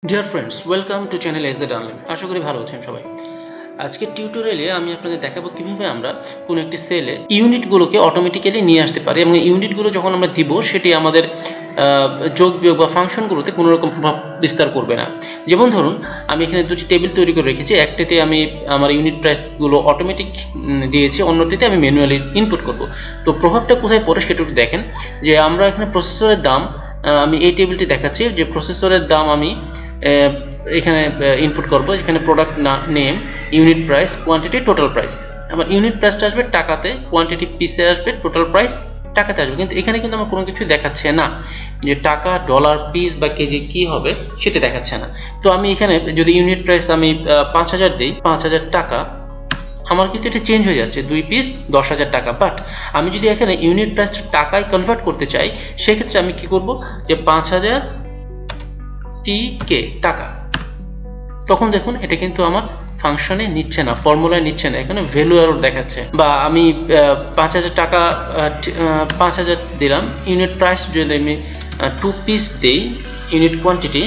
Deer friends, welcome to channel এজ দ্য ডানলেন। আশা করি ভালো আছেন সবাই। আজকের টিউটোরিয়ালে আমি আপনাদের দেখাবো কিভাবে আমরা কোনো একটি সেলে ইউনিটগুলোকে অটোমেটিক্যালি নিয়ে আসতে পারি এবং ইউনিটগুলো যখন আমরা দিব সেটি আমাদের যোগ বিয়োগ বা ফাংশনগুলোতে কোনো রকম প্রভাব বিস্তার করবে না। যেমন ধরুন, আমি এখানে দুটি টেবিল তৈরি করে রেখেছি। একটিতে আমি আমার ইউনিট প্রাইসগুলো অটোমেটিক দিয়েছি, অন্যটিতে আমি ম্যানুয়ালি ইনপুট করব। তো প্রভাবটা কোথায় পড়ে সেটা একটু দেখেন। যে আমরা এখানে প্রসেসরের দাম, আমি এই টেবিলটি দেখাচ্ছি যে প্রসেসরের দাম আমি এখানে ইনপুট করব। এখানে product name, unit price, quantity, total price. আমার ইউনিট প্রাইসটা আসবে টাকাতে, কোয়ান্টিটি পিসে আসবে, টোটাল প্রাইস টাকাতে আসবে। কিন্তু এখানে কিন্তু আমার কোনো কিছু দেখাচ্ছে না যে টাকা, ডলার, পিস বা কেজি কি হবে সেটা দেখাচ্ছে না। তো আমি এখানে যদি ইউনিট প্রাইস আমি 5000 দিই, 5000 টাকা, আমার কিন্তু এটা চেঞ্জ হয়ে যাচ্ছে, 2 পিস 10,000 টাকা। বাট আমি যদি এখানে ইউনিট প্রাইসটা টাকায় কনভার্ট করতে চাই, সেক্ষেত্রে আমি কি করব, যে 5000 টিকে টাকা, তখন দেখুন এটা কিন্তু আমার ফাংশনে নিচ্ছে না, ফর্মুলায় নিচ্ছে না, এখানে ভ্যালু এরর দেখাচ্ছে। বা আমি 5000 টাকা 5000 দিলাম, ইউনিট প্রাইস যদি আমি 2 পিস দিই, ইউনিট কোয়ান্টিটি,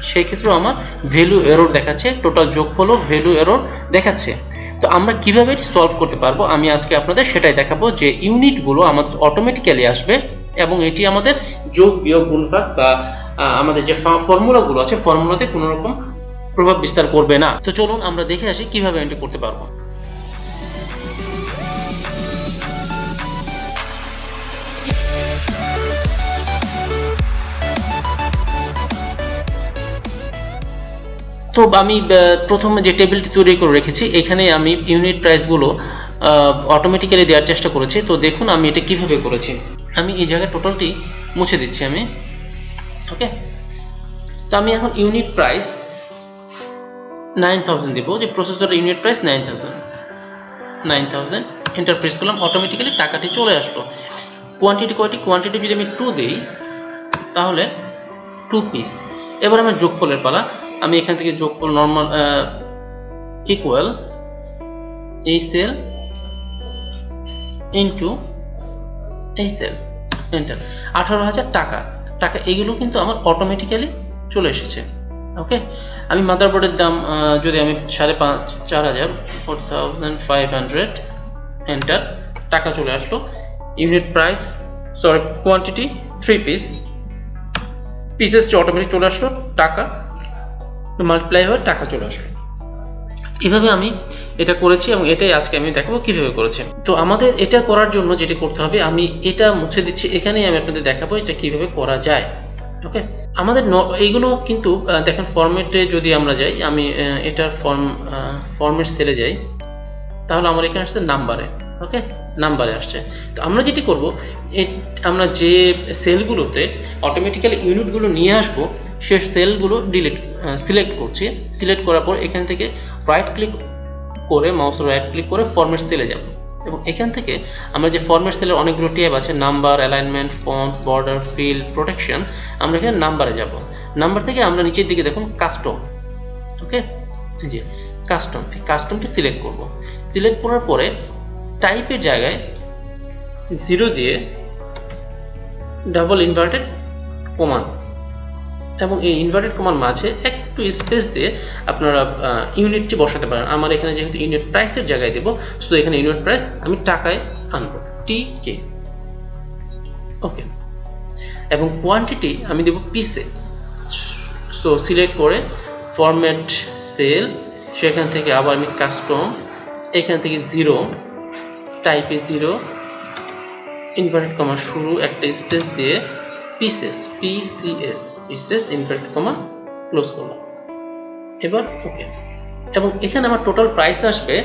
সেই ক্ষেত্রেও আমার ভ্যালু এরর দেখাচ্ছে, টোটাল যোগফলও ভ্যালু এরর দেখাচ্ছে। তো আমরা কিভাবে এটি সলভ করতে পারবো, আমি আজকে আপনাদের সেটাই দেখাবো, যে ইউনিটগুলো আমাদের অটোমেটিক্যালি আসবে এবং এটি আমাদের যোগ বিয়োগ গুণফাক বা আমাদের যে ফর্মুলাগুলো আছে, ফর্মুলাতে কোনো রকম প্রভাব বিস্তার করবে না। তো চলুন আমরা দেখে আসি কিভাবে এন্ট্রি করতে পারবো। তো আমি প্রথমে যে টেবিলটি তৈরি করে রেখেছি, এখানে আমি ইউনিট প্রাইসগুলো অটোমেটিক্যালি দেওয়ার চেষ্টা করেছি। তো দেখুন আমি এটা কিভাবে করেছি। আমি এই জায়গায় টোটালটি মুছে দিচ্ছি আমি। ওকে, তো আমি এখন ইউনিট প্রাইস 9000 দিব, যে প্রসেসরের ইউনিট প্রাইস 9000 এন্টার প্রেস করলাম, অটোমেটিক্যালি টাকাটি চলে আসলো। কোয়ান্টিটি যদি আমি 2 দিই, তাহলে 2 পিস। এবার আমার যোগফলের পালা। আমি এখান থেকে যোগফল নরমাল ইকুয়াল এই সেল ইনটু এই সেল, এন্টার। 18000 টাকা, এগুলো কিন্তু আমার অটোমেটিক্যালি চলে এসেছে। ওকে, আমি মাদারবোর্ডের দাম যদি আমি 4500, 4500, এন্টার, টাকা চলে আসলো। ইউনিট প্রাইস, কোয়ান্টিটি 3 পিস, পিসেসটি অটোমেটিক চলে আসলো, টাকা মাল্টিপ্লাই হয়ে টাকা চলে আসলো। এভাবে আমি এটা করেছি এবং এটাই আজকে আমি দেখাবো কিভাবে করেছি। তো আমাদের এটা করার জন্য যেটা করতে হবে, আমি এটা মুছে দিচ্ছি, এখানেই আমি আপনাদের দেখাবো এটা কিভাবে করা যায়। ওকে, আমাদের এইগুলো কিন্তু দেখেন ফরম্যাটে যদি আমরা যাই, আমি এটার ফরম্যাট সেলে যাই, তাহলে আমার এখানে আসছে নাম্বারে। ওকে, নাম্বারে আসছে। তো আমরা যেটি করব, আমরা যে সেলগুলোতে অটোমেটিক্যালি ইউনিটগুলো নিয়ে আসবো, সে সেলগুলো সিলেক্ট করছি। সিলেক্ট করার পর এখান থেকে রাইট ক্লিক করে, মাউস রাইট ক্লিক করে ফরম্যাট সেলে যাব এবং এখান থেকে আমরা যে ফরম্যাট সেলের অনেকগুলো ট্যাব আছে, number, alignment, font, border, fill, protection, আমরা এখানে নাম্বারে যাব। নাম্বার থেকে আমরা নিচের দিকে দেখুন কাস্টম। ওকে, জি, কাস্টমটি সিলেক্ট করব। সিলেক্ট করার পরে টাইপের জায়গায় 0 দিয়ে ডাবল ইনভার্টেড কমা, এবং এই ইনভার্টেড কমার মাঝে একটু স্পেস দিয়ে আপনারা ইউনিটটি বসাতে পারেন। আমার এখানে যেহেতু ইউনিট প্রাইসের জায়গায় দেব, সো এখানে ইউনিট প্রাইস আমি টাকায় আনবো, টিকে। ওকে, এবং কোয়ান্টিটি আমি দেব পিসে। সো সিলেক্ট করে ফরম্যাট সেল, সেখান থেকে আবার আমি কাস্টম, এখান থেকে 0, টাইপে 0, ইনভার্টেড কমা শুরু, একটা স্পেস দিয়ে pieces, pieces, inverted comma close করলাম। এবার ওকে, এবং এখানে আমার টোটাল প্রাইস আসবে,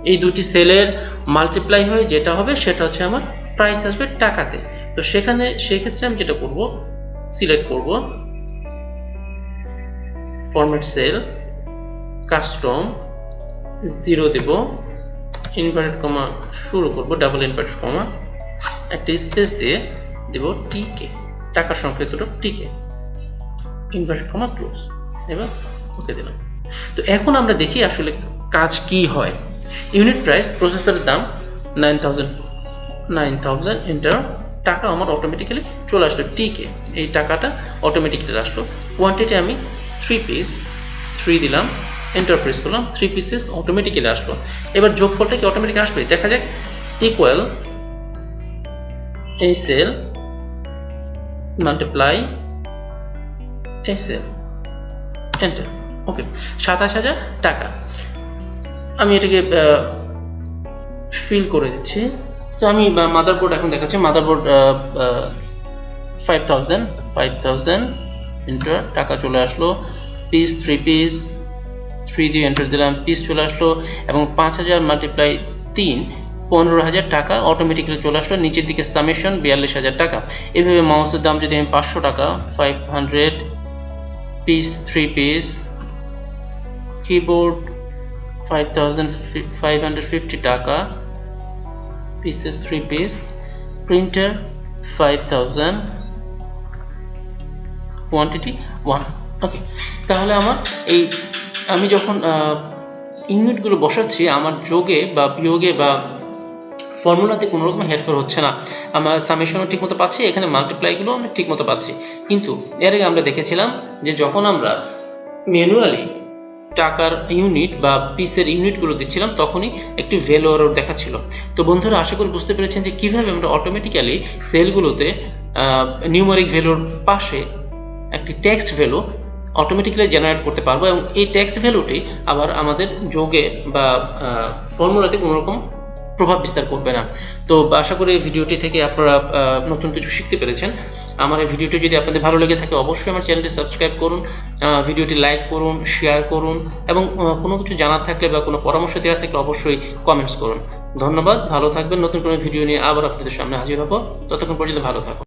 এই দুটি সেলের মাল্টিপ্লাই হয়ে যেটা হবে সেটা হচ্ছে আমার প্রাইস আসবে টাকাতে। তো সেক্ষেত্রে আমি যেটা করব, সিলেক্ট করব ফরম্যাট সেল, কাস্টম, 0 দেব, ইনভার্টেড কমা শুরু করব, ডাবল ইনভার্টেড কমা, একটা স্পেস দিয়ে দেব টিকে, টাকার সংকেতটা টিকে, ইনভার্টেড কমা ক্লোজ। এবার ওকে দিলাম। তো এখন আমরা দেখি আসলে কাজ কি হয়। ইউনিট প্রাইস, প্রসেসরের দাম 9000 এন্টার, টাকা আমার অটোমেটিক্যালি চলে আসলো টিকে, এই টাকাটা অটোমেটিক্যালি আসলো। কোয়ান্টিটি আমি 3 পিস 3 দিলাম, এন্টার প্রেস করলাম, 3 পিসেস অটোমেটিক্যালি আসলো। এবার যোগফলটা কি অটোমেটিক আসবে দেখা যাক। ইকুয়াল এই সেল মাল্টিপ্লাই এই সেল, এন্টার। ওকে, 27,000 টাকা। আমি এটাকে ফিল করে দিচ্ছি। তো আমি মাদারবোর্ড এখন দেখাচ্ছি। মাদারবোর্ড 5,000 এন্টার, টাকা চলে আসলো। পিস 3 পিস 3 দিয়ে এন্টার দিলাম, পিস চলে আসলো এবং 5,000 মাল্টিপ্লাই 3 15,000 টাকা অটোমেটিক্যালি চলে আসলো। নিচের দিকে সামেশন 42,000 টাকা। এইভাবে মাউসের দাম যদি আমি 500 টাকা, 500 পিস 3 পিস, কিবোর্ড 5,550 টাকা, পিসেস 3 পিস, প্রিন্টার 5,000, কোয়ান্টিটি 1। ওকে, তাহলে আমার এই আমি যখন ইউনিটগুলো বসাচ্ছি আমার যোগে বা বিয়োগে বা ফর্মুলাতে কোনো রকম হেরফের হচ্ছে না। আমার সামেশনও ঠিকমতো পাচ্ছি, এখানে মাল্টিপ্লাইগুলো আমি ঠিকমতো পাচ্ছি। কিন্তু এর আগে আমরা দেখেছিলাম যে যখন আমরা ম্যানুয়ালি টাকার ইউনিট বা পিসের ইউনিটগুলো দিচ্ছিলাম তখনই একটি ভ্যালু এরর দেখাচ্ছিল। তো বন্ধুরা আশা করি বুঝতে পেরেছেন যে কিভাবে আমরা অটোমেটিক্যালি সেলগুলোতে নিউমারিক ভ্যালুর পাশে একটি টেক্সট ভ্যালু অটোমেটিক্যালি জেনারেট করতে পারবো এবং এই টেক্সট ভ্যালুটি আবার আমাদের যোগে বা ফর্মুলাতে কোনো রকম প্রভাব বিস্তার করবে না। তো আশা করি এই ভিডিওটি থেকে আপনারা নতুন কিছু শিখতে পেরেছেন। আমার এই ভিডিওটি যদি আপনাদের ভালো লেগে থাকে অবশ্যই আমার চ্যানেলটি সাবস্ক্রাইব করুন, ভিডিওটি লাইক করুন, শেয়ার করুন এবং কোনো কিছু জানার থাকলে বা কোনো পরামর্শ দেওয়ার থাকলে অবশ্যই কমেন্টস করুন। ধন্যবাদ, ভালো থাকবেন। নতুন কোনো ভিডিও নিয়ে আবার আপনাদের সামনে হাজির হব। ততক্ষণ পর্যন্ত ভালো থাকুন।